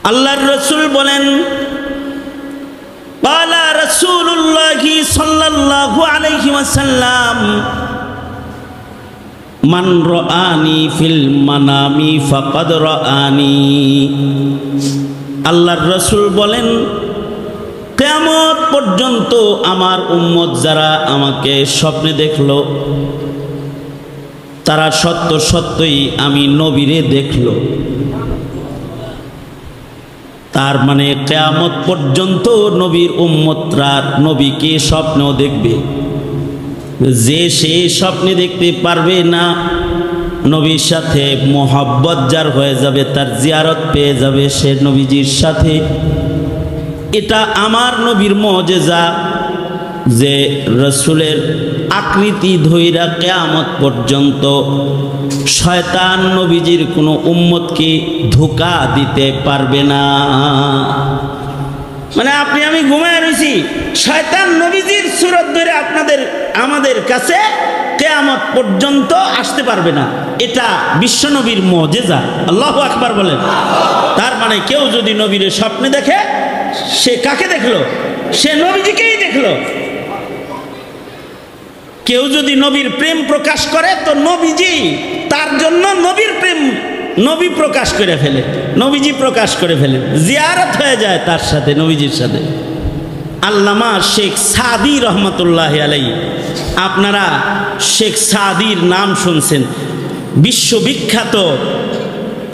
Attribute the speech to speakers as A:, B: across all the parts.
A: আল্লাহর রাসূল বলেন ক্বালা রাসূলুল্লাহ সাল্লাল্লাহু আলাইহি ওয়াসাল্লাম মান রাআনি ফিল মানামি ফাকাদ রাআনি। আল্লাহর রাসূল বলেন কিয়ামত পর্যন্ত আমার উম্মত যারা আমাকে স্বপ্নে দেখলো তারা সত্য সত্যই আমি নবীরে দেখলো। তার মানে কিয়ামত পর্যন্ত নবীর উম্মতরা নবীকে স্বপ্নেও দেখবে। যে সে স্বপ্নে দেখতে পারবে না, নবীর সাথে মোহাব্বত যার হয়ে যাবে, তার জিয়ারত পেয়ে যাবে সে নবীজির সাথে। এটা আমার নবীর মুজিজা যে রাসূলের আকৃতি ধইরা কিয়ামত পর্যন্ত শয়তান নবীজির কোনো উম্মতকে ধোঁকা দিতে পারবে না। মানে আপনি আমি ঘুমায় রয়েছি, শয়তান নবীজির সুরত ধরে আমাদের কাছে কিয়ামত পর্যন্ত আসতে পারবে না। এটা বিশ্বনবীর মুজিজা। আল্লাহু আকবার বলেন। তার মানে কেউ যদি নবীর স্বপ্নে দেখে সে কাকে দেখলো? সে নবীজিকেই দেখলো। কেউ যদি নবীর প্রেম প্রকাশ করে তো নবীজি তার জন্য নবীর প্রেম নবী প্রকাশ করে ফেলে, নবীজি প্রকাশ করে ফেলে, জিয়ারত হয়ে যায় তার সাথে, নবীজির সাথে। আল্লামা শেখ সাদি রহমতুল্লাহ আলাইহি, আপনারা শেখ সাদির নাম শুনছেন, বিশ্ববিখ্যাত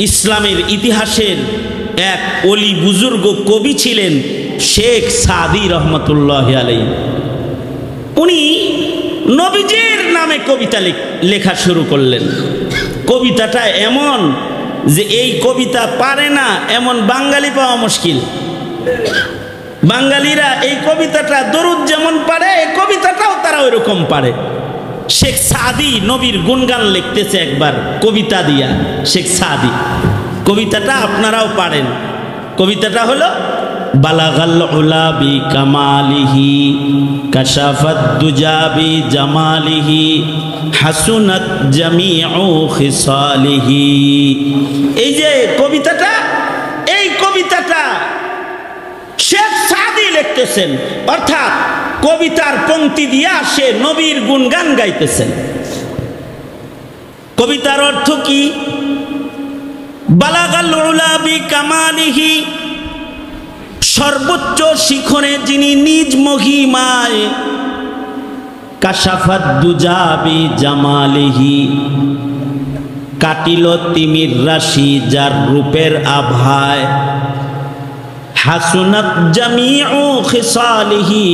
A: ইসলামের ইতিহাসের এক অলি বুজুর্গ কবি ছিলেন শেখ সাদি রহমতুল্লাহ আলাইহি। উনি নবীজির নামে কবিতা লেখা শুরু করলেন। কবিতাটা এমন যে এই কবিতা পারে না এমন বাঙালি পাওয়া মুশকিল। বাঙালিরা এই কবিতাটা দরুদ যেমন পারে এই কবিতাটাও তারা ওইরকম পারে। শেখ সাদি নবীর গুণগান লিখতেছে একবার কবিতা দিয়া। শেখ সাদি কবিতাটা আপনারাও পারেন। কবিতাটা হলো বালাগাল উলা বি কামালিহি কাশাফাত দুজা বি জামালিহি হাসুনাত জামিউ খিসালিহি। এই যে কবিতাটা, এই কবিতাটা শেখ সাদি লিখতেছেন, অর্থাৎ কবিতার পংক্তি দিয়া সে নবীর গুণগান গাইতেছেন। কবিতার অর্থ কি? বালাগাল উলা বি কামালিহি, সর্বোচ্চ শিখরে যিনি নিজ মহিমায়, কাশাফাত দুজা বি জামালিহি, কাটিল তিমির রাশি যার রূপের আভায়, হাসুনাত জামিউ খিসালিহি,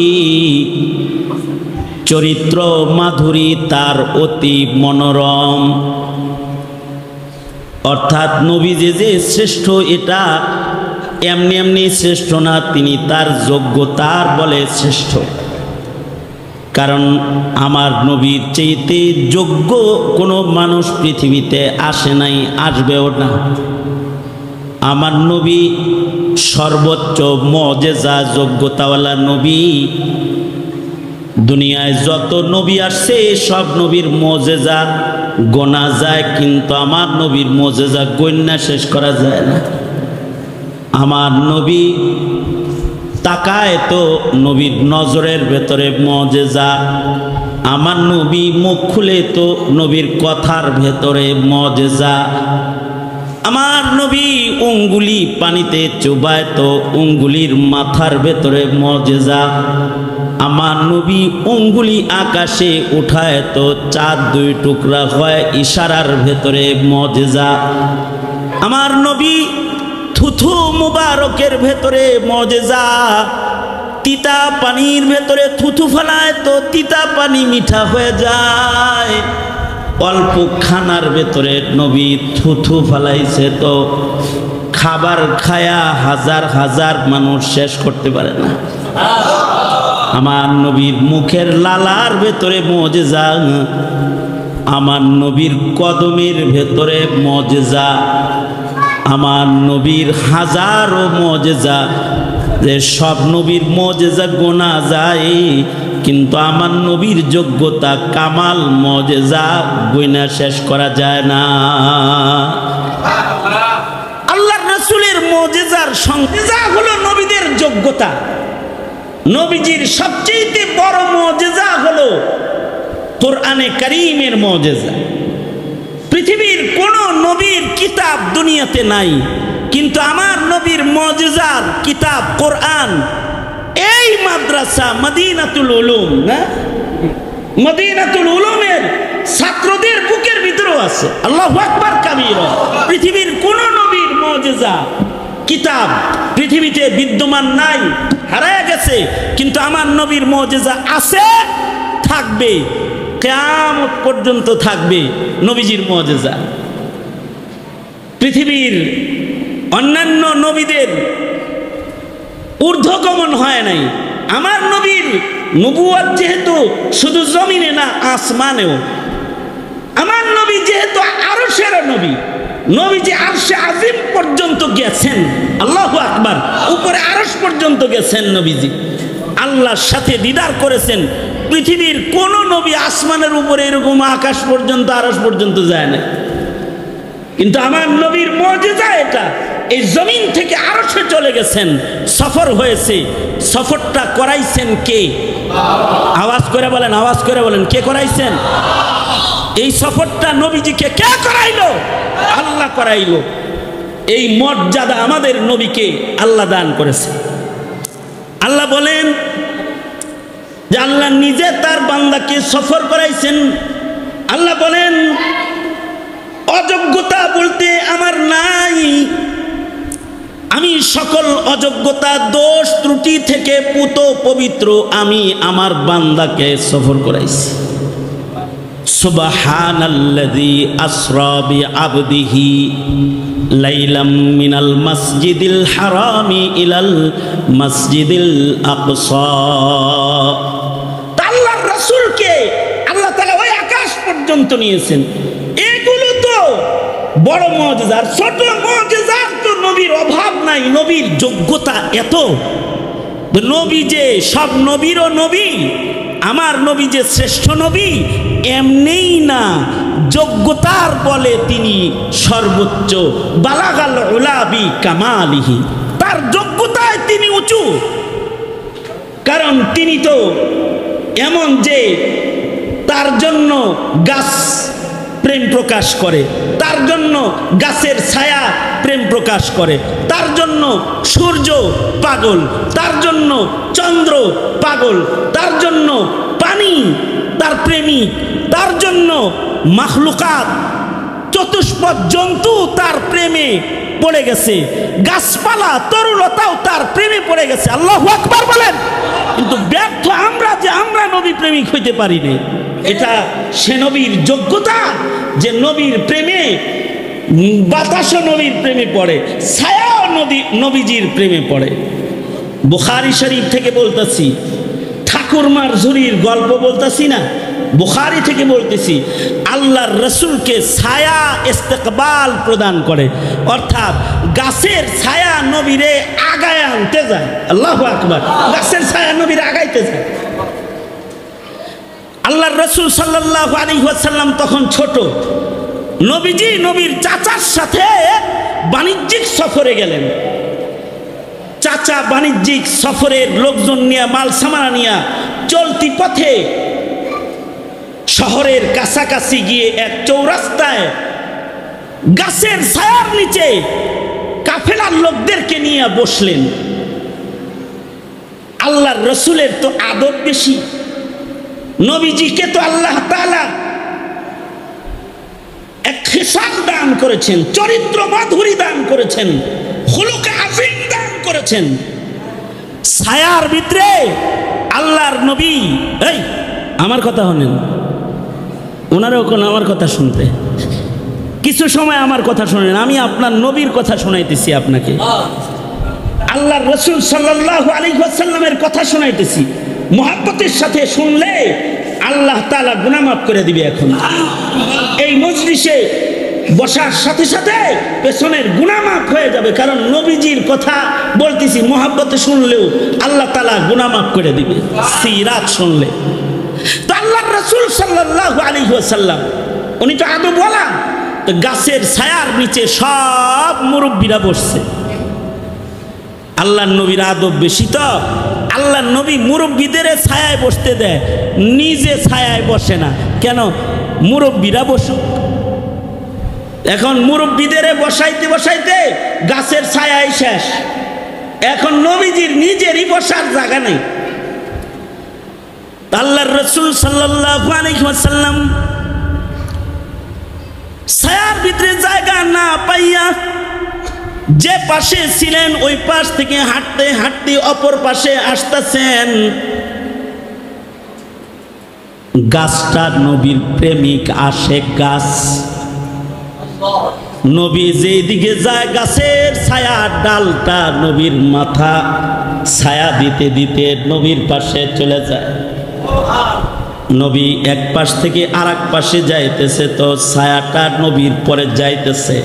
A: চরিত্র মাধুরী তার অতি মনোরম। অর্থাৎ নবীজি যে শ্রেষ্ঠ এটা এমনি এমনি শ্রেষ্ঠ না, তিনি তার যোগ্যতার বলে শ্রেষ্ঠ। কারণ আমার নবীর চাইতে যোগ্য কোনো মানুষ পৃথিবীতে আসে নাই, আসবেও না। আমার নবী সর্বোচ্চ মুজিজা যোগ্যতাওয়ালা নবী। দুনিয়ায় যত নবী আসছে সব নবীর মুজিজা গোনা যায়, কিন্তু আমার নবীর মুজিজা গণ্যা শেষ করা যায় না। আমার নবী তাকায় তো নবীর নজরের ভেতরে মুজিজা, আমার নবী মুখ খুলে তো নবীর কথার ভেতরে মুজিজা, আমার নবী উঙ্গুলি পানিতে চুবায় তো উঙ্গুলির মাথার ভেতরে মুজিজা, আমার নবী উঙ্গুলি আকাশে উঠায় তো চাঁদ দুই টুকরা হয় ইশারার ভেতরে মুজিজা, আমার নবী থুথু মুবারকের ভেতরে মুজিজা, তিতা পানির ভেতরে থুথু ফেলায় তো তিতা পানি মিঠা হয়ে যায়, অল্প খানার ভেতরে নবী থুথু ফেলাইছে তো খাবার খায়া হাজার হাজার মানুষ শেষ করতে পারে না। আমার নবীর মুখের লালার ভেতরে মুজিজা, আমার নবীর কদমের ভেতরে মুজিজা, আমার নবীর হাজারো মুজিজা, যে সব নবীর মুজিজা গোনা যায়, কিন্তু আমার নবীর যোগ্যতা কামাল মুজিজা গোনা শেষ করা যায় না। আল্লাহর রাসূলের মুজিজার সংযা হলো নবীদের যোগ্যতা। নবীজির সবচেয়ে বড় মুজিজা হলো কোরআনে কারীমের মুজিজা। পৃথিবীর কোন নবীর কিতাব দুনিয়াতে নাই, কিন্তু আমার নবীর মুজিজার কিতাব কোরআন এই মাদ্রাসা মদিনাতুল উলুম, না মদিনাতুল উলুমের ছাত্রদের বুকের ভিতরেও আছে। আল্লাহু আকবার কাবীরা। পৃথিবীর কোন নবীর মুজিজা কিতাব পৃথিবীতে বিদ্যমান নাই, হারায় গেছে, কিন্তু আমার নবীর মুজিজা আছে, থাকবে, কিয়ামত পর্যন্ত থাকবে নবীজির মুজিজা। পৃথিবীর অন্যান্য নবীদের ঊর্ধ্বগমন হয় নাই, আমার নবীর নবুয়ত যেহেতু শুধু জমিনে না আসমানেও, আমার নবী যেহেতু আরশের নবী, নবীজি আরশে আজিম পর্যন্ত গেছেন, আল্লাহু আকবার, উপরে আরশ পর্যন্ত গেছেন নবীজি, আল্লাহর সাথে দিদার করেছেন। পৃথিবীর কোন নবী আসমানের উপরে এরকম আকাশ পর্যন্ত আরশ পর্যন্ত যায় না, কিন্তু আমার নবীর মুজিজা এটা, এই জমিন থেকে আরশে চলে গেছেন, সফর হয়েছে। সফরটা করাইছেন কে? আওয়াজ করে বলেন, আওয়াজ করে বলেন, কে করাইছেন? এই সফরটা নবীজিকে কে করাইলো? আল্লাহ করাইলো। এই মর্যাদা আমাদের নবীকে আল্লাহ দান করেছে। আল্লাহ বলেন যে আল্লাহ নিজে তার বান্দাকে সফর করাইছেন। আল্লাহ বলেন অযোগ্যতা বলতে আমার নাই, আমি সকল অযোগ্যতা দোষ ত্রুটি থেকে পুত পবিত্র, আমি আমার বান্দাকে সফর করাইছি। সুবহানাল্লাযী আসরা বিআবদিহি লাইলাম মিনাল মাসজিদিল হারামি ইলাল মাসজিদিল আকসা। আল্লাহর রাসূলকে আল্লাহ তাআলা ওই আকাশ পর্যন্ত নিয়েছেন। এগুলো তো বড় মুজিজা, ছোট মুজিজার তো নবীর অভাব নাই। নবীর যোগ্যতা এত, নবী যে সব নবীরও নবী, আমার নবী যে শ্রেষ্ঠ নবী এমনিই না, যোগ্যতার বলে তিনি সর্বোচ্চ। বালাগাল উলা বি কামালিহি, তার যোগ্যতায় তিনি উঁচু। কারণ তিনি তো এমন যে তার জন্য গাছ প্রেম প্রকাশ করে, তার জন্য গাছের ছায়া প্রেম প্রকাশ করে, তার জন্য সূর্য পাগল, তার জন্য চন্দ্র পাগল, তার জন্য পানি তার প্রেমিক, তার জন্য মাখলুকাত চতুষ্পদ জন্তু তার প্রেমে পড়ে গেছে, গাছপালা তরুলতাও তার প্রেমে পড়ে গেছে। আল্লাহু আকবার বলেন। কিন্তু ব্যর্থ আমরা যে আমরা নবী প্রেমিক হইতে পারিনি, এটা সে নবীর যোগ্যতা যে নবীর প্রেমে বাতাসও নবীর প্রেমে পড়ে, ছায়াও নবীজির প্রেমে পড়ে। বুখারী শরীফ থেকে বলতেছি, ঠাকুরমার ঝুরির গল্প বলতেছি না, বুখারী থেকে বলতেছি। আল্লাহর রসুলকে ছায়া ইস্তেকবাল প্রদান করে, অর্থাৎ গাছের ছায়া নবীরে আগায় আনতে যায়। আল্লাহু আকবার। গাছের ছায়া নবীরে আগাইতে যায়। আল্লাহর রসুল সাল্লাল্লাহু আলাইহি ওয়াসাল্লাম তখন ছোট। নবীজি নবীর চাচার সাথে বাণিজ্যিক সফরে গেলেন। চাচা বাণিজ্যিক সফরের লোকজন নিয়ে, মাল সামানা নিয়ে চলতি পথে শহরের কাছাকাছি গিয়ে এক চৌরাস্তায় গাছের ছায়ার নিচে কাফেলার লোকদেরকে নিয়ে বসলেন। আল্লাহর রসুলের তো আদব বেশি, নবীজিকে তো আল্লাহ তাআলা এক খিসাল দান করেছেন, চরিত্র মাধুরী দান করেছেন, খুলুক আযীম দান করেছেন। ছায়ার ভিতরে আল্লাহর নবী, এই আমার কথা শুনেন, ওনারাও কোন আমার কথা শুনতে, কিছু সময় আমার কথা শুনেন, আমি আপনার নবীর কথা শোনাইতেছি আপনাকে। আল্লাহর রাসূল সাল্লাল্লাহু আলাইহি ওয়াসাল্লামের কথা শোনাইতেছি। মুহাব্বতের সাথে শুনলে আল্লাহ তাআলা গুনাহ মাফ করে দিবে। এখন এই মজলিসে বসার সাথে সাথে পেছনের গুনাহ মাফ হয়ে যাবে, কারণ নবীজির কথা বলতেছি। মুহাব্বতে শুনলেও আল্লাহ তাআলা গুনাহ মাফ করে দিবে সিরাত শুনলে। তো আল্লাহর রাসূল সাল্লাল্লাহু আলাইহি ওয়াসাল্লাম উনি তো আদব ওয়ালা, তো গাছের ছায়ার নিচে সব মুরব্বীরা বসছে। আল্লাহর নবীর আদব বেশি তো। আল্লাহর নবী মুরব্বীদের ছায়ায় বসতে দেয়, নিজে ছায়ায় বসে না। কেন? মুরব্বীরা বসুক। এখন মুরব্বীদের বসাইতে বসাইতে গাছের ছায়াই শেষ। এখন নবীজির নিজেরই বসার জায়গা নেই। আল্লাহর রাসূল সাল্লাল্লাহু আলাইহি ওয়াসাল্লাম ছায়ার ভিতরে জায়গা না পাইয়া যে পাশে ছিলেন ওই পাশ থেকে হাঁটতে হাঁটতে অপর পাশে আসতেছেন। গাছটা নবীর প্রেমিক আশেক গাছ। নবী যেদিকে যায় গাছের ছায়া ডালটা নবীর মাথা ছায়া দিতে দিতে নবীর পাশে চলে যায়। নবী এক পাশ থেকে আর এক পাশে যাইতেছে তো ছায়াটা নবীর পরে যাইতেছে।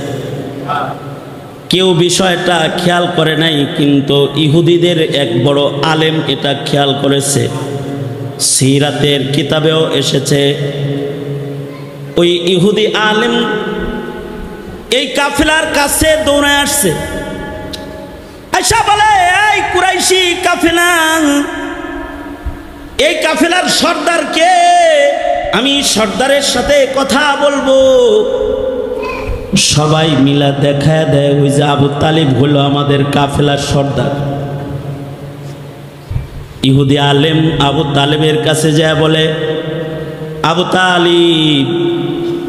A: কেউ বিষয়টা খেয়াল করে নাই, কিন্তু ইহুদিদের এক বড় আলেম এটা খেয়াল করেছে। সিরাতের কিতাবেও এসেছে। ওই ইহুদি আলেম এই কাফেলার কাছে দৌড়ে আসছে, আয়সা বলে, এই কুরাইশি কাফেলা, এই কাফেলার সর্দার কে? আমি সর্দারের সাথে কথা বলবো। সবাই মিলা দেখায় দেয় ওই যে আবু তালিব হলো আমাদের কাফেলার সর্দার। ইহুদি আলেম আবু তালেবের কাছে যায় বলে, আবু তালিব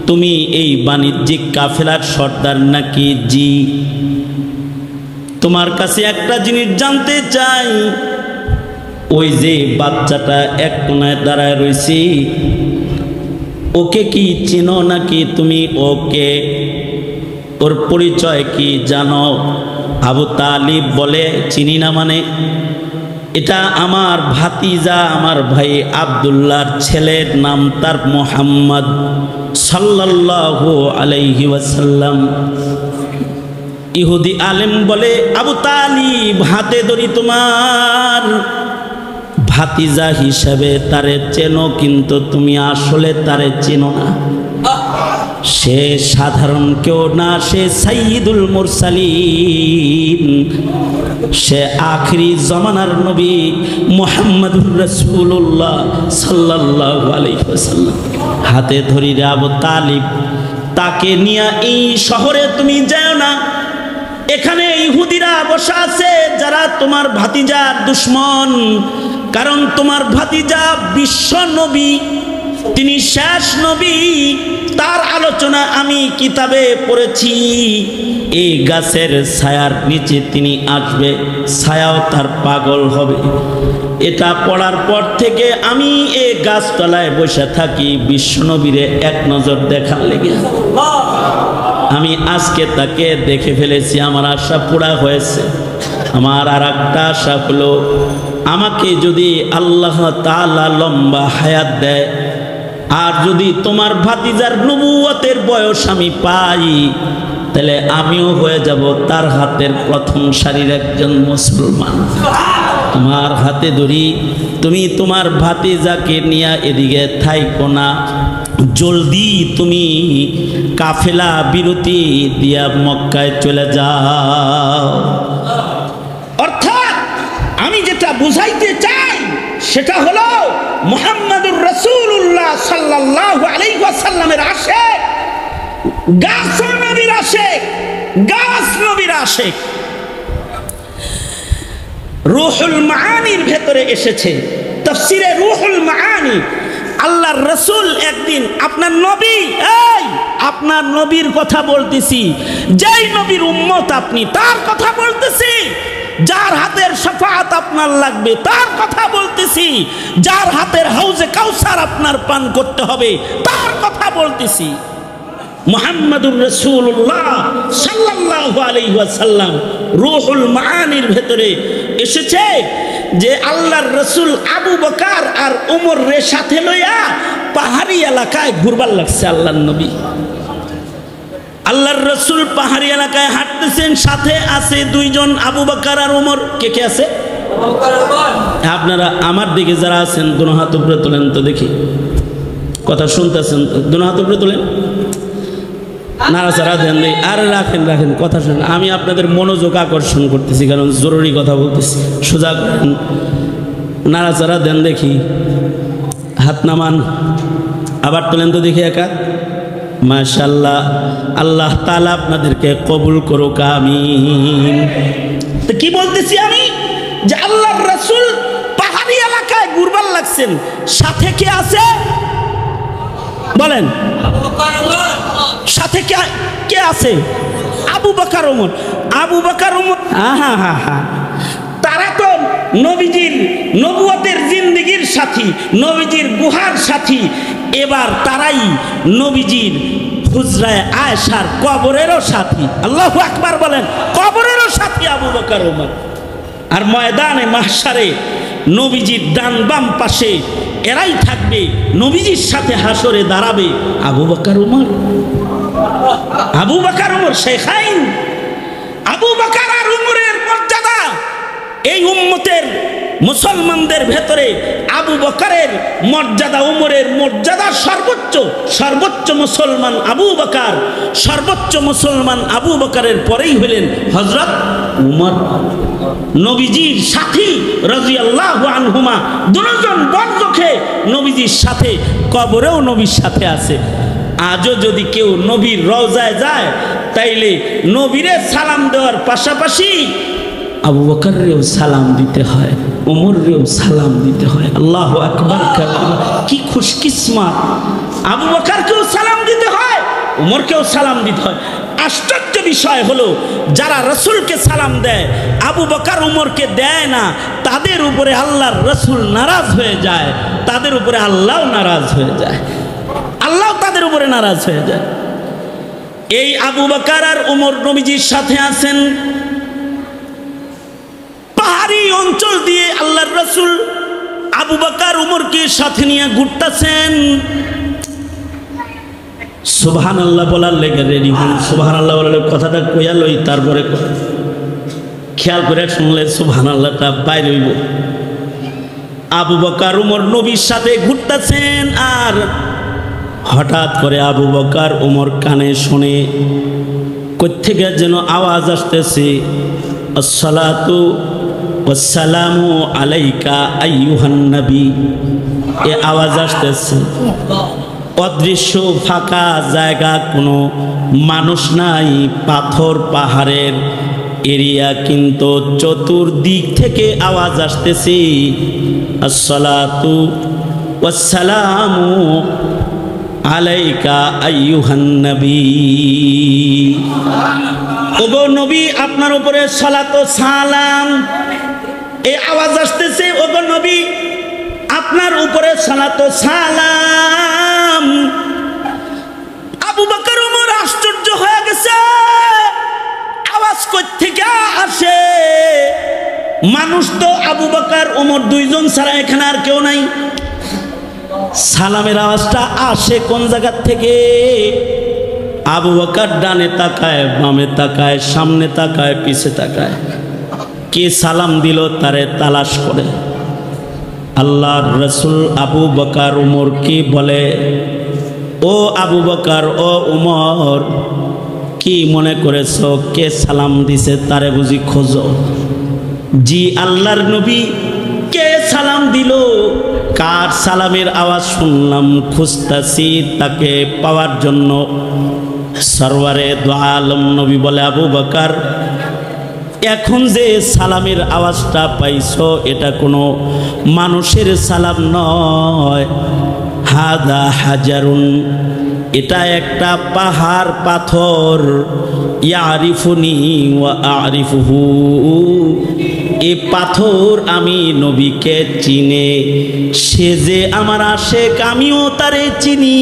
A: তুমি এই বাণিজ্যিক কাফেলার সর্দার নাকি? জি। তোমার কাছে একটা জিনিস জানতে চাই, ওই যে বাচ্চাটা এক কোনায় দাঁড়ায় রয়েছি ওকে কি চিনো নাকি তুমি? ওকে, ওর পরিচয় কি জানো? আবু তালিব বলে, চিনি না মানে? এটা আমার ভাতিজা, আমার ভাই আব্দুল্লাহর ছেলের নাম তার মুহাম্মদ সাল্লাল্লাহু আলাইহি ওয়াসাল্লাম। ইহুদি আলেম বলে, আবু তালিব হাতে ধরি তোমার ভাতিজা হিসাবে তারে চেনো, কিন্তু তুমি আসলে তারে চেনো না। সে সাধারণ কেউ না, সে সাইয়্যিদুল মুরসালিন, সে আখিরি জমানার নবী মুহাম্মদুর রাসূলুল্লাহ সাল্লাল্লাহু আলাইহি ওয়াসাল্লাম। হাতে ধরি রে আবু তালিব, তাকে নিয়ে এই শহরে তুমি যাও না। এখানে ইহুদিরা বসা আছে যারা তোমার ভাতিজার দুশমন। কারণ তোমার ভাতিজা বিশ্ব নবী, তিনি শেষ নবী, তার আলোচনা আমি কিতাবে পড়েছি। এই গাছের ছায়ার নিচে তিনি আসবে, ছায়াও তার পাগল হবে। এটা পড়ার পর থেকে আমি এই গাছতলায় বসে থাকি বিশ্বনবীরে এক নজর দেখার লেগে। আমি আজকে তাকে দেখে ফেলেছি, আমার আশা পুরা হয়েছে। আমার আর একটা আশা হলো, আমাকে যদি আল্লাহ তাআলা লম্বা হায়াত দেয়, আর যদি তোমার ভাতিজার নবুয়তের বয়স আমি পাই, তাহলে আমিও হয়ে যাব তার হাতের প্রথম সারির একজন মুসলমান। তোমার হাতে ধরি, তুমি তোমার ভাতিজাকে নিয়ে এদিকে থাইকো না, জলদি তুমি কাফেলা বিরতি দিয়া মক্কায় চলে যাও। অর্থাৎ আমি যেটা বুঝাইতে চাই সেটা হলো মুহাম্মদুর রাসূলুল্লাহ সাল্লাল্লাহু আলাইহি ওয়াসাল্লামের আশিক, গাছ নবীর আশিক, গাছ নবীর আশিক। রূহুল মাআনির ভেতরে এসেছে, তাফসীরে রূহুল মাআনি। আল্লাহর রাসূল একদিন আপনার নবী, এই আপনার নবীর কথা বলতেছি, যেই নবীর উম্মত আপনি, তার কথা বলতেছি। যার হাতের শাফাআত আপনার লাগবে তার কথা বলতেছি, যার হাতের হাউজে কাউসার আপনার পান করতে হবে তার কথা বলতেছি। মুহাম্মদুর রাসূলুল্লাহ সাল্লাল্লাহু আলাইহি ওয়াসাল্লাম রূহুল মাআনির ভেতরে এসেছে যে আল্লাহর রাসূল আবু বকর আর ওমর রে সাথে লইয়া পাহাড়ি এলাকায় ঘুরবার লাগছে। আল্লাহর নবী, আল্লাহর রাসূল পাহাড়ি এলাকায় হাঁটতেছেন, সাথে আছে দুইজন আবু বকর আর ওমর। কে কে আছে? আপনারা আমার দিকে যারা আছেন দুনো হাত উপরে তোলেন তো দেখি, কথা শুনতেছেন তো? দুনো হাত উপরে তোলেন। নাড়াচাড়া দেন দেই। আরে রাখেন রাখেন, কথা শুনুন, আমি আপনাদের মনোযোগ আকর্ষণ করতেছি, কারণ জরুরি কথা বলতেছি। সোজা করেন, নাড়াচাড়া দেন দেখি, হাত নামান, আবার তোলেন তো দেখি একা। মাশাআল্লাহ, আল্লাহ তাআলা আপনাদেরকে কবুল করুক, আমিন। তো কি বলতেছি আমি, যে আল্লাহর রাসূল পাহাড়ি এলাকায় ঘুরবার লাগছেন, সাথে কে আছে বলেন? সাথে কে আছে? আবু বকর ওমর। আবু বকর ওমর, হা হা হা, তারা তো নবীজির নবুয়তের জিন্দেগির সাথী, নবীজির গুহার সাথী। এবার তারাই নবীজির হুজরায়ে আয়েশার কবরেরও সাথী। আল্লাহু আকবার বলেন, কবরেরও সাথী আবু বকর ওমর। আর ময়দানে মাহশারে নবীজির ডান বাম পাশে এরাই থাকবে, নবীজির সাথে হাসরে দাঁড়াবে আবু বকর ওমর। আবু বকর ওমর শেখাইন। আবু বকর আর উমরের মর্যাদা এই উম্মতের মুসলমানদের ভেতরে আবু বকরের মর্যাদা, উমরের মর্যাদা সর্বোচ্চ। সর্বোচ্চ মুসলমান আবু বকর, সর্বোচ্চ মুসলমান আবু বকরের পরেই হলেন হযরত উমর। নবীজির সাথী রাদিয়াল্লাহু আনহুমা, দুজন বরজখে নবীজির সাথে, কবরেও নবীর সাথে আছে। আজও যদি কেউ নবীর রওজায় যায়, তাইলে নবীরে সালাম দেওয়ার পাশাপাশি আবু বকরেও সালাম দিতে হয়, উমরেও সালাম দিতে হয়। আল্লাহু আকবার, কি খুশকিসমত! আবু বকরকেও সালাম দিতে হয়, উমরকেও সালাম দিতে হয়। আশ্চর্য বিষয় হলো, যারা রাসূলকে সালাম দেয়, আবু বকর উমরকে দেয় না, তাদের উপরে আল্লাহর রাসূল নারাজ হয়ে যায়, তাদের উপরে আল্লাহও নারাজ হয়ে যায়, আল্লাহ তাদের উপরে নারাজ হয়ে যায়। এই আবু বকর আর উমর নবীজির সাথে আছেন। পাহাড়ি অঞ্চল দিয়ে আল্লাহর রাসূল আবু বকর উমরকে সাথে নিয়ে ঘুরতেছেন। সুবহানাল্লাহ বলার লেগে রেডি হন। সুবহানাল্লাহ বলার কথাটা কইয়া লই, তারপরে খেয়াল করে শুনলে সুবহানাল্লাহটা বাইরে হইব। আবু বকর উমর নবীর সাথে ঘুরতেছেন, আর হঠাৎ করে আবু বকর উমর কানে শুনে কোত্থেকে যেন আওয়াজ আসতেছে, আসসালাতু ওয়াসসালামু আলাইকা আইয়ুহান নবী। এ আওয়াজ আসতেছে। অদৃশ্য ফাঁকা জায়গা, কোনো মানুষ নাই, পাথর পাহাড়ের এরিয়া, কিন্তু চতুর্দিক থেকে আওয়াজ আসতেছে, আসসালাতু ওয়াসসালামু আলাইকা আইয়ুহান নবী। ওগো নবী, আপনার উপরে সালাত ও সালাম। এই আওয়াজ আসতেছে, ওগো নবী, আপনার উপরে সালাত ও সালাম। আবু বকর ওমর আশ্চর্য হয়ে গেছে, আওয়াজ কোত্থেকে আসে? মানুষ তো আবু বকর ওমর দুইজন ছাড়া এখানে আর কেউ নাই। সালামের আওয়াজটা আসে কোন জায়গা থেকে? আবু বকর ডানে তাকায়, বামে তাকায়, সামনে তাকায়, পিছে তাকায়, কে সালাম দিল তারে তালাশ করে। আল্লাহর রাসূল আবু বকর উমরকে বলে, ও আবু বকর, ও উমর, কি মনে করেছো কে সালাম দিছে তারে বুঝি খোঁজো? জি আল্লাহর নবী, কে সালাম দিল? কার সালামের আওয়াজ শুনলাম, খুঁজতাছি তাকে পাওয়ার জন্য। সরওয়ারে দু আলম নবী বলে, আবু বকর, এখন যে সালামের আওয়াজটা পাইছো, এটা কোনো মানুষের সালাম নয়, হাদা হাজারুন, এটা একটা পাহাড় পাথর, ইয়ারিফুনি ওয়া আরিফুহু, এই পাথর আমি নবীকে চিনে, সে যে আমার আশেক আমিও তারে চিনি।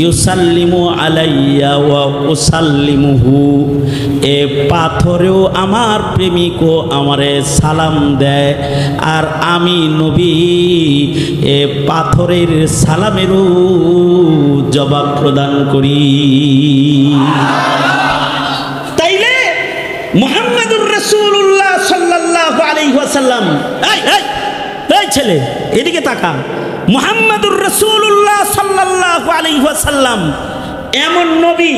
A: ইউসাল্লিমু আলাইয়া ওয়া উসাল্লিমুহু, এ পাথরেও আমার প্রেমিকও আমারে সালাম দেয়, আর আমি নবী এ পাথরের সালামেরও জবাব প্রদান করি। তাইলে মুহাম্মাদুর রাসূলুল্লাহ সাল্লাল্লাহু আলাইহি ওয়াসাল্লাম, এই ছেলে এদিকে তাকা, মুহাম্মাদুর রাসূলুল্লাহ সাল্লাল্লাহু আলাইহি ওয়াসাল্লাম এমন নবী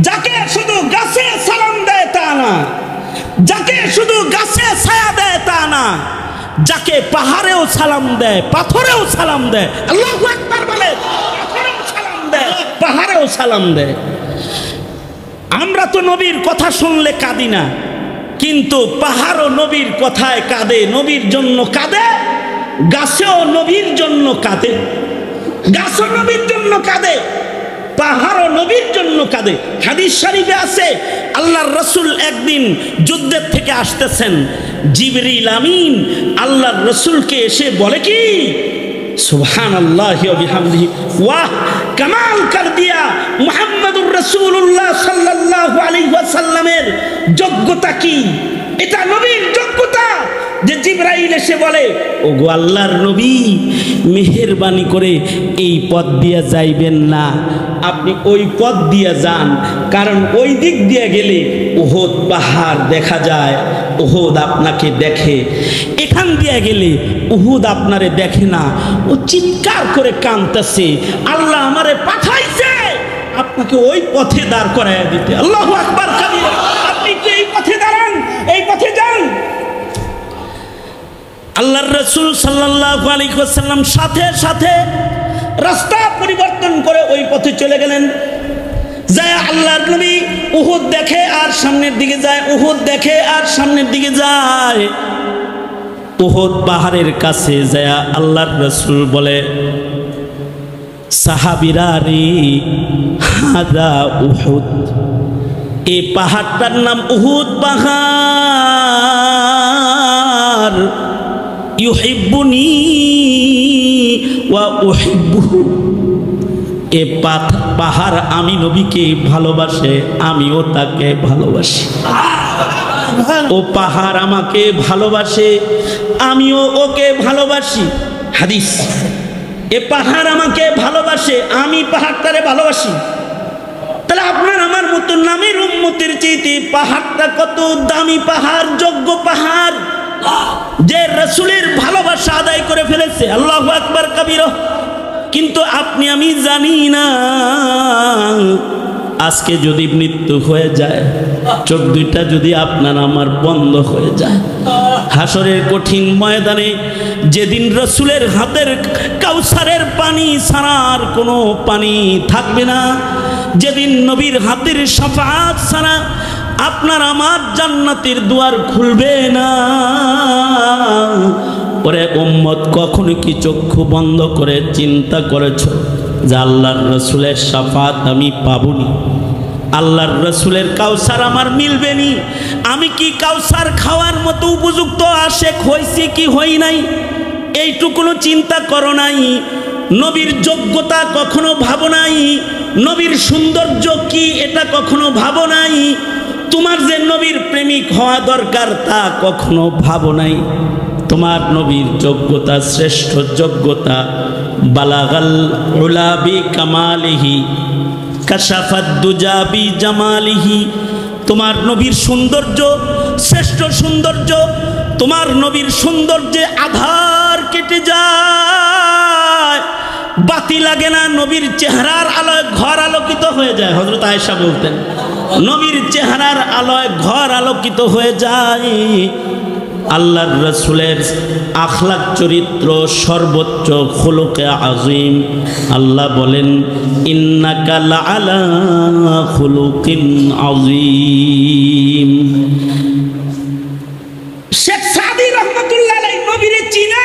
A: যাকে শুধু গাছে সালাম দেয় তা না, যাকে শুধু গাছে ছায়া দেয় তা না, যাকে পাহাড়েও সালাম দেয়, পাথরেও সালাম দেয়। আল্লাহু আকবার বলে, পাথরেও সালাম দেয়, পাহাড়েও সালাম দেয়। আমরা তো নবীর কথা শুনলে কাঁদি না, কিন্তু পাহাড়ও নবীর কথায় কাঁদে, নবীর জন্য কাঁদে। গাছেও নবীর জন্য কাঁদে, গাছও নবীর জন্য কাঁদে, পাহাড়ও নবীর জন্য কাঁদে। হাদিস শরীফে আছে, আল্লাহর রাসূল একদিন যুদ্ধের থেকে আসতেছেন, জিবরিল আমিন আল্লাহর রাসূলকে এসে বলে কি, সুবহানাল্লাহি ওয়া বিহামদিহি, ওয়াহ কামাল কর দিয়া মুহাম্মাদুর রাসূলুল্লাহ সাল্লাল্লাহু আলাইহি ওয়াসাল্লামের যোগ্যতা কি, এটা নবীর যোগ্যতা যে জিবরাইল এসে বলে, ওগো আল্লাহর নবী, মেহেরবানি করে এই পথ দিয়ে যাইবেন না, আপনি ওই পথ দিয়ে যান, কারণ ওই দিক দিয়ে গেলে উহুদ পাহাড় দেখা যায়, উহুদ আপনাকে দেখে, এখান দিয়ে গেলে উহুদ আপনারে দেখে না। ও চিৎকার করে কাঁদতেছে, আল্লাহ আমারে পাঠাইছে আপনাকে ওই পথে দাঁড় করাইয়া দিতে। আল্লাহু আকবার কাবীরা। আপনি কি এই পথে দাঁড়ান, এই পথে যান। আল্লাহর রাসূল সাল্লাল্লাহু আলাইহি ওয়াসাল্লাম সাথে সাথে রাস্তা পরিবর্তন করে ওই পথে চলে গেলেন। যায় আল্লাহর নবী উহুদ দেখে আর সামনের দিকে যায়, উহুদ দেখে আর সামনের দিকে যায়। উহুদ পাহাড়ের কাছে যায় আল্লাহর রাসূল বলে, সাহাবীরা রে, হাদা উহুদ, এই পাহাড়টার নাম উহুদ পাহাড়। ইউহিব্বুনি ওয়া উহিব্বুহু, এ পাহাড় আমি নবীকে ভালোবাসে, আমিও তাকে ভালোবাসি। ও পাহাড় আমাকে ভালোবাসে, আমিও ওকে ভালোবাসি। হাদিস, এ পাহাড় আমাকে ভালোবাসে, আমি পাহাড়টারে ভালোবাসি। তাহলে আপনার আমার মতো নামের উম্মতের চাইতে পাহাড়টা কত দামি পাহাড়, যোগ্য পাহাড়, যে রাসূলের ভালোবাসা আদায় করে ফেলেছে। আল্লাহু আকবার কাবীরা। কিন্তু আপনি আমি জানি না, আজকে যদি মৃত্যু হয়ে যায়, চোখ দুইটা যদি আপনার আমার বন্ধ হয়ে যায়, হাসরের কঠিন ময়দানে যেদিন রাসূলের হাতের কাউসারের পানি ছাড়া আর কোনো পানি থাকবে না, যেদিন নবীর হাতের শাফাআত ছাড়া আপনার আমার জান্নাতের দুয়ার খুলবে না, পরে উম্মত কখনো কি চক্ষু বন্ধ করে চিন্তা করেছো যে আল্লাহর রাসূলের শাফাআত আমি পাবনি, আল্লাহর রাসূলের কাউসার আমার মিলবে নি, আমি কি কাউসার খাওয়ার মতো উপযুক্ত আশেক হইছি কি হই নাই, এইটুকুনো চিন্তা করো নাই। নবীর যোগ্যতা কখনো ভাবো নাই, নবীর সৌন্দর্য কি এটা কখনো ভাবো নাই, তোমার যে নবীর প্রেমিক হওয়া দরকার তা কখনো ভাবো নাই। তোমার নবীর যোগ্যতা শ্রেষ্ঠ যোগ্যতা, বালাগাল উলা বি কামালিহি কাশাফাদ দুজা বি জামালিহি, তোমার নবীর সৌন্দর্য শ্রেষ্ঠ সৌন্দর্য, তোমার নবীর সৌন্দর্যে আধার কেটে যায়, বাতি লাগে না, নবীর চেহারার আলোয় ঘর আলোকিত হয়ে যায়। হযরত আয়েশা বলতেন, নবীর চেহারার আলোয় ঘর আলোকিত হয়ে যায়। আল্লাহর রাসূলের আখলাক চরিত্র সর্বোচ্চ খুলুকে আযীম। আল্লাহ বলেন, ইন্নাকা লাআলা খুলুকিন আযীম। শেখ সাদী রাহমাতুল্লাহ আলাইহি নবীর চিনা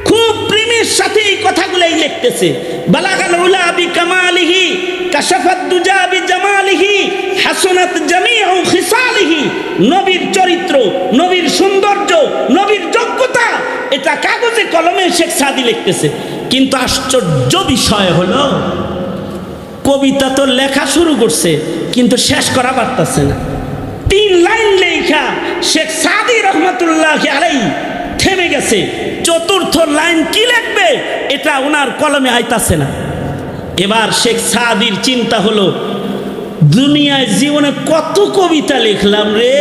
A: খুব প্রেমের সাথে এই কথাগুলাই লিখতেছে। বালাগাল উলা বি কামালিহি কাশাফাত দুজা বি জামালিহি হাসানাত জামিউ খিসালিহি। নবীর চরিত্র, নবীর সৌন্দর্য, নবীর যোগ্যতা এটা কাগজে কলমে শেখ সাদী লিখতেছে। কিন্তু আশ্চর্য বিষয় হলো, কবিতা তো লেখা শুরু করছে কিন্তু শেষ করা পারতেছে না। 3 লাইন লেখা শেখ সাদী রহমাতুল্লাহি আলাইহি থেমে গেছে। চতুর্থ লাইন কি লিখবে এটা ওনার কলমে আইতাছে না। এবার শেখ সাদীর চিন্তা হলো, দুনিয়ায় জীবনে কত কবিতা লিখলাম রে,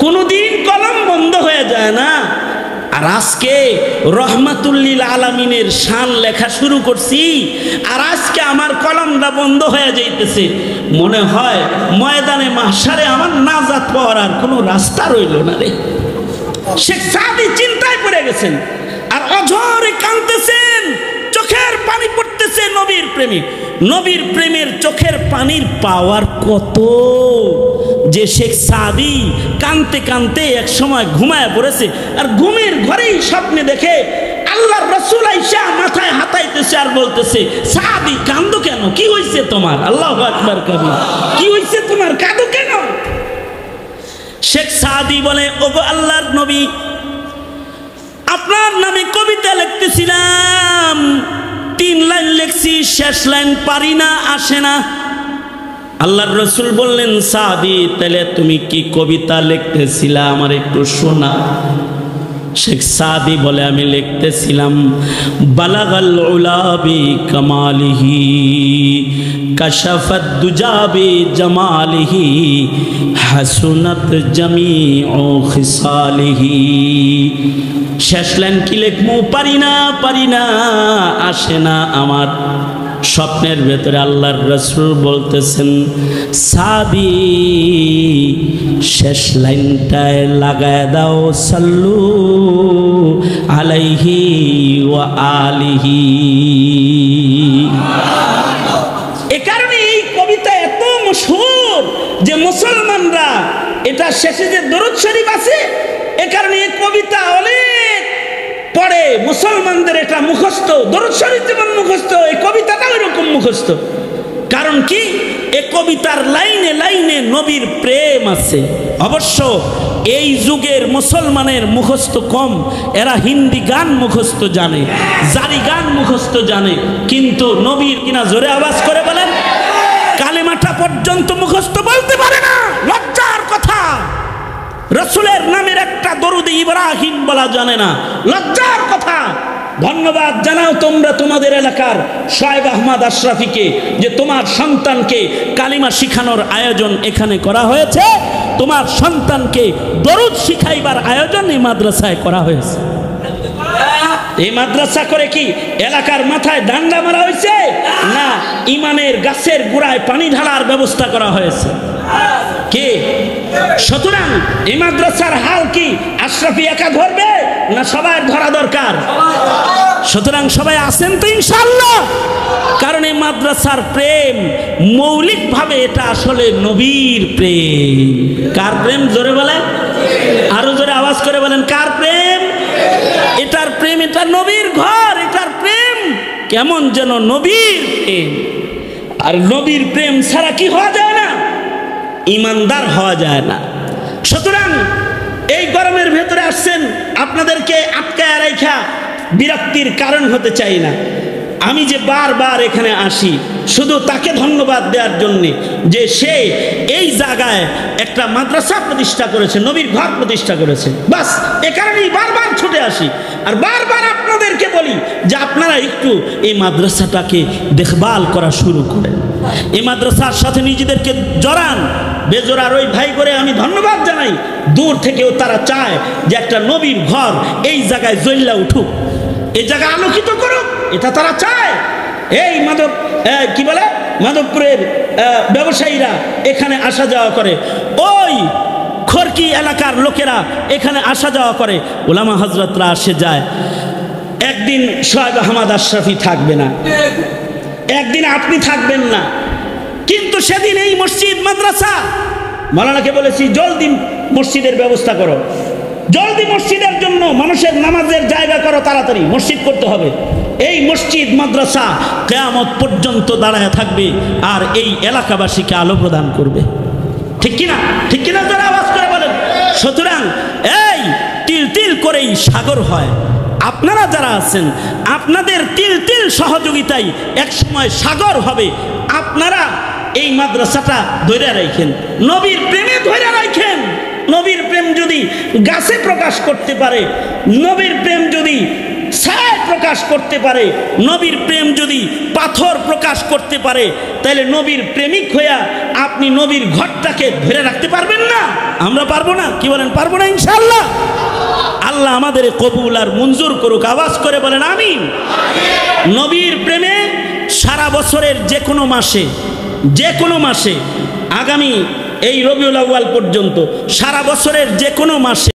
A: কোনোদিন কলম বন্ধ হয়ে যায় না, আর আজকে রহমাতুল্লিল আলামিনের শান লেখা শুরু করছি, আর আজকে আমার কলমটা বন্ধ হয়ে যাইতেছে। মনে হয় ময়দানে মাহশারে আমার নাজাত পাওয়ার আর কোনো রাস্তা রইল না রে। শেখ সাদি চিন্তায় পড়ে গেছেন আর অঝরে কাঁদতেছেন, চোখের পানি পড়তেছে নবীর প্রেমে। নবীর প্রেমের চোখের পানির পাওয়ার কত যে শেখ সাদি কাঁদতে কাঁদতে এক সময় ঘুমায় পড়েছে, আর ঘুমের ঘরেই স্বপ্নে দেখে আল্লাহর রাসূল আইসা মাথায় হাতাইতেছে আর বলতেছে, সাদি কাঁদো কেন, কি হয়েছে তোমার? আল্লাহু আকবার কবি, কি হয়েছে তোমার, কাঁদো কেন? শেখ সাদি বলে, ওগো আল্লাহর নবী, আপনার নামে কবিতা লিখতেছিলাম, 3 লাইন লিখছি, শেষ লাইন পারি না, আসে না। আল্লাহর রাসূল বললেন, সাদি তাহলে তুমি কি কবিতা লিখতেছিলা, আমার একটু শোনা। শেখ সাদি বলে, আমি লিখতেছিলাম, বালাগাল উলা বি কামালিহি কাশাফাত দুজা বি জামালিহি হাসুনাত জামিউ খিসালিহি। শেষ লাইন কি লিখবো, পারি না, আসে না আমার। স্বপ্নের ভেতরে আল্লাহর রাসূল বলতেছেন, সাদি শেষ লাইনটায় লাগায় দাও, সাল্লু আলাইহি ওয়া আলিহি। এ কারণে এই কবিতা এত মশহুর যে মুসলমানরা এটা শেষে যে দরুদ শরীফ আছে, এ কারণে এই কবিতা অনেক পড়ে, মুসলমানদের এটা মুখস্থ। দরুদ শরীফ যেমন মুখস্থ, এই কবিতাটা ওইরকম মুখস্থ। কারণ কি, এই কবিতার লাইনে লাইনে নবীর প্রেম আছে। অবশ্য এই যুগের মুসলমানের মুখস্থ কম, এরা হিন্দি গান মুখস্থ জানে, জারি গান মুখস্থ জানে, কিন্তু নবীর কিনা জোরে আওয়াজ করে বলেন, কালেমাটা পর্যন্ত মুখস্থ বলতে পারে না। লজ্জার কথা, রাসূলের নামের একটা দরুদ ইব্রাহিম বলা জানে না, লজ্জার কথা। ধন্যবাদ জানাও তোমরা তোমাদের এলাকার শোয়েব আহমদ আশরাফিকে যে তোমার সন্তানকে কালিমা শিখানোর আয়োজন এখানে করা হয়েছে, তোমার সন্তানকে দরুদ শিখাইবার আয়োজন এই মাদ্রাসায় করা হয়েছে। এই মাদ্রাসা করে কি এলাকার মাথায় ডান্ডা মারা হয়েছে? না, ইমানের গাছের গোড়ায় পানি ঢালার ব্যবস্থা করা হয়েছে। কে? সুতরাং এই মাদ্রাসার হাল কি আশরাফি একা ধরবে না সবাই ধরা দরকার? সুতরাং সবাই আছেন তো ইনশাআল্লাহ? কারণ এই মাদ্রাসার প্রেম মৌলিকভাবে এটা আসলে নবীর প্রেম। কার প্রেম? জোরে বলেন, আরো জোরে আওয়াজ করে বলেন, কার প্রেম? এটার প্রেম, এটা নবীর ঘর, এটার প্রেম কেমন যেন নবীর প্রেম। আর নবীর প্রেম ছাড়া কি হওয়া যায় না? ইমানদার হওয়া যায় না। সুতরাং এই গরমের ভেতরে আসছেন, আপনাদেরকে আটকায় রাখা বিরক্তির কারণ হতে চাই না। আমি যে বারবার এখানে আসি শুধু তাকে ধন্যবাদ দেওয়ার জন্যে যে সে এই জায়গায় একটা মাদ্রাসা প্রতিষ্ঠা করেছে, নবীর ঘর প্রতিষ্ঠা করেছে। বাস এ কারণেই বারবার ছুটে আসি আর বারবার আপনাদেরকে বলি যে আপনারা একটু এই মাদ্রাসাটাকে দেখভাল করা শুরু করেন, এই মাদ্রাসার সাথে নিজেদেরকে জড়ান। বেজোড়ার ওই ভাই করে আমি ধন্যবাদ জানাই, দূর থেকেও তারা চায় যে একটা নবীর ঘর এই জায়গায় জ্বল্লা উঠুক, এই জায়গা আলোকিত করুক, এটা তারা চায়। এই কি বলে মাধবপুরের ব্যবসায়ীরা এখানে আসা যাওয়া করে, ওই খড়কি এলাকার লোকেরা এখানে আসা যাওয়া করে, ওলামা হজরতরা আসে যায়। একদিন শোয়েব আহমদ আশরাফি থাকবে না, একদিন আপনি থাকবেন না, কিন্তু সেদিন এই মসজিদ মাদ্রাসা মাওলানাকে বলেছি জলদি মসজিদের ব্যবস্থা করো, জলদি মসজিদের জন্য মানুষের নামাজের জায়গা করো, তাড়াতাড়ি মসজিদ করতে হবে। এই মসজিদ মাদ্রাসা কিয়ামত পর্যন্ত দাঁড়ায় থাকবে আর এই এলাকাবাসীকে আলো প্রদান করবে। ঠিক কিনা? ঠিক কিনা? যারা আওয়াজ করে বলেন। সুতরাং এই তিল তিল করেই সাগর হয়। আপনারা যারা আছেন আপনাদের তিল তিল সহযোগিতায় এক সময় সাগর হবে। আপনারা এই মাদ্রাসাটা ধরে রাখেন, নবীর প্রেমে ধরে রাখেন। নবীর প্রেম যদি গাছে প্রকাশ করতে পারে, নবীর প্রেম যদি ছায়ায় প্রকাশ করতে পারে, নবীর প্রেম যদি পাথর প্রকাশ করতে পারে, তাহলে নবীর প্রেমিক হইয়া আপনি নবীর ঘরটাকে ধরে রাখতে পারবেন না? আমরা পারবো না? কি বলেন, পারবো না ইনশাআল্লাহ? আল্লাহ আমাদের কবুল আর মঞ্জুর করুক। আওয়াজ করে বলেন আমিন। নবীর প্রেমে সারা বছরের যে কোনো মাসে আগামী এই রবিউল আউয়াল পর্যন্ত সারা বছরের যে কোনো মাসে